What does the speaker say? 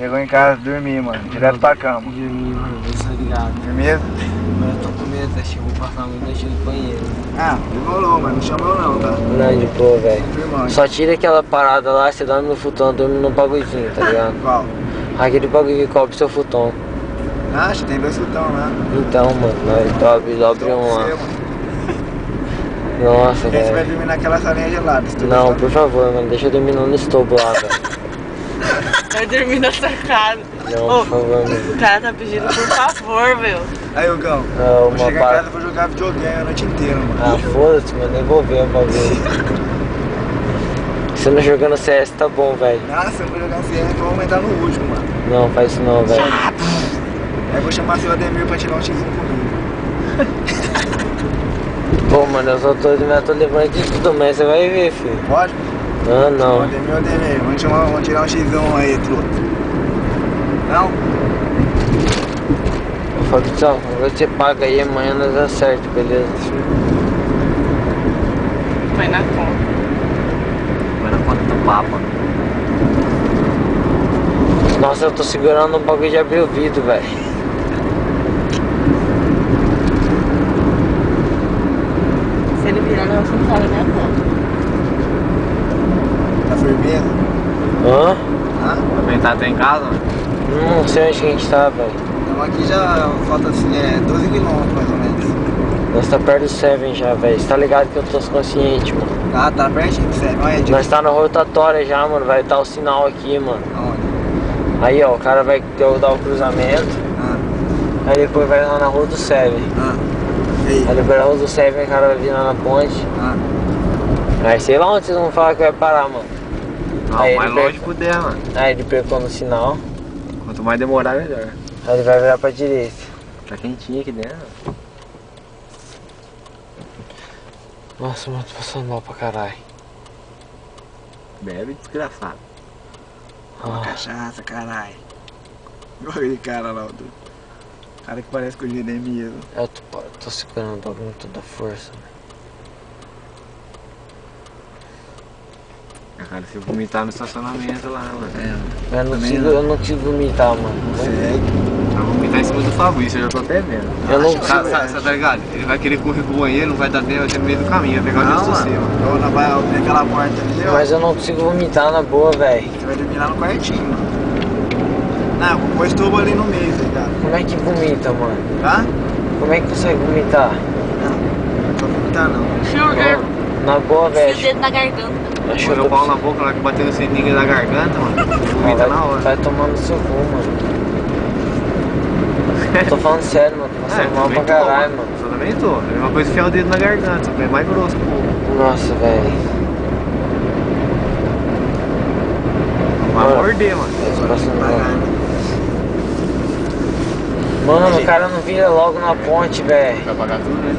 Chegou em casa, dormi, mano. Direto pra cama. Dormi, mano. Você tá ligado? Dormido? Mano, eu tô com medo, acho que eu vou passar muito noite no banheiro. Ah, demorou, mano. Não chamou não, tá? Não, de boa, velho. Firmão. Só tira aquela parada lá, você dorme no futon, dorme no bagulhozinho, tá ligado? Qual? Aquele bagulho que cobre seu futon. Acho, tem 2 futão lá. Então, mano, nós dobre um lá. Você, mano. Nossa, Porque você vai velho. dormir naquela salinha gelada. se tu Não, gostar. por favor, mano, deixa eu dormir no estobo lá, velho. Vai dormir na sua casa. Não, Ô, por favor, mano. o cara tá pedindo por favor, meu. Aí, Hugão. Não, Vou chegar em casa e vou jogar videogame a noite inteira, mano. Ah, foda-se, mano, nem vou ver o bagulho. Você não jogando CS tá bom, velho. Nossa, eu vou jogar CS, eu vou aumentar no último, mano. Não, faz isso não, velho. Aí eu vou chamar seu Ademir pra tirar um x1 comigo. Pô, mano, eu só tô levando de tudo, mas você vai ver, filho. Pode? Ah, não. Ademir, vamos tirar um x1 aí, truto. Não? Ô, Fabrizão, você paga aí, amanhã nós acerta, beleza? Vai na conta. Vai na conta do Papa. Nossa, eu tô segurando um bagulho de abrir o vidro, velho. Se ele virar, nós vamos sair na minha conta. Tá firmeza? Hã? Hã? Também tá até em casa, mano. Não sei onde que a gente tá, velho. Estamos aqui já, falta assim, 12 quilômetros mais ou menos. Nós tá perto do Seven já, velho. Você tá ligado que eu tô consciente, mano. Tá pertinho do sério, olha, Nós tá na rotatória já, mano. Vai dar o sinal aqui, mano. Aonde? Aí, ó, o cara vai dar o cruzamento. Ah, Aí depois vai lá na rua do Seven. e aí? Aí depois na rua do Seven o cara vai vir lá na ponte. Ah, Aí sei lá onde vocês vão falar que vai parar, mano. Não, Aí mais ele longe puder, mano. Aí ele pegou no sinal. Quanto mais demorar, melhor. Aí ele vai virar pra direita. Tá quentinho aqui dentro. Nossa, mano, tô passando mal pra caralho. Bebe desgraçado. Ah, cachaça, caralho. Olha aquele cara lá, do cara que parece com o Gene mesmo. eu tô segurando o bagulho com toda a força, velho. Cara, se eu vomitar no estacionamento lá, mano. Eu não Também consigo, não. eu não consigo vomitar, mano. Segue. Vai vomitar em cima do Fabrício, eu já tô até vendo. Eu não Tá, consigo. tá ligado? Ele vai querer correr pro banheiro, não vai dar tempo, vai ser no meio do caminho, vai pegar o Não, gesto mano. seu. Então nós vai abrir aquela porta ali, ó. Mas eu não consigo vomitar na boa, velho. Você vai dormir lá no quartinho, mano. Não, vou pôr esse tubo ali no meio, tá ligado? Como é que vomita, mano? Tá? Como é que consegue vomitar? Não vou vomitar não. Sugar. Na boa, Enfia o velho. dedo na garganta. Acho Põe que o pau na boca, na hora que bater no seringa na garganta, mano. Vomita na hora. vai tomando seu rumo, mano. Eu tô falando sério, mano. Tô passando mal pra caralho, mano. Eu também tô. É a mesma coisa que enfiar o dedo na garganta, só que é mais grosso, pô. Nossa, velho. Vai Mano. morder, mano. Eu tô passando mal. Pagar. Mano, o cara não vira logo na ponte, velho. Vai pagar tudo, né?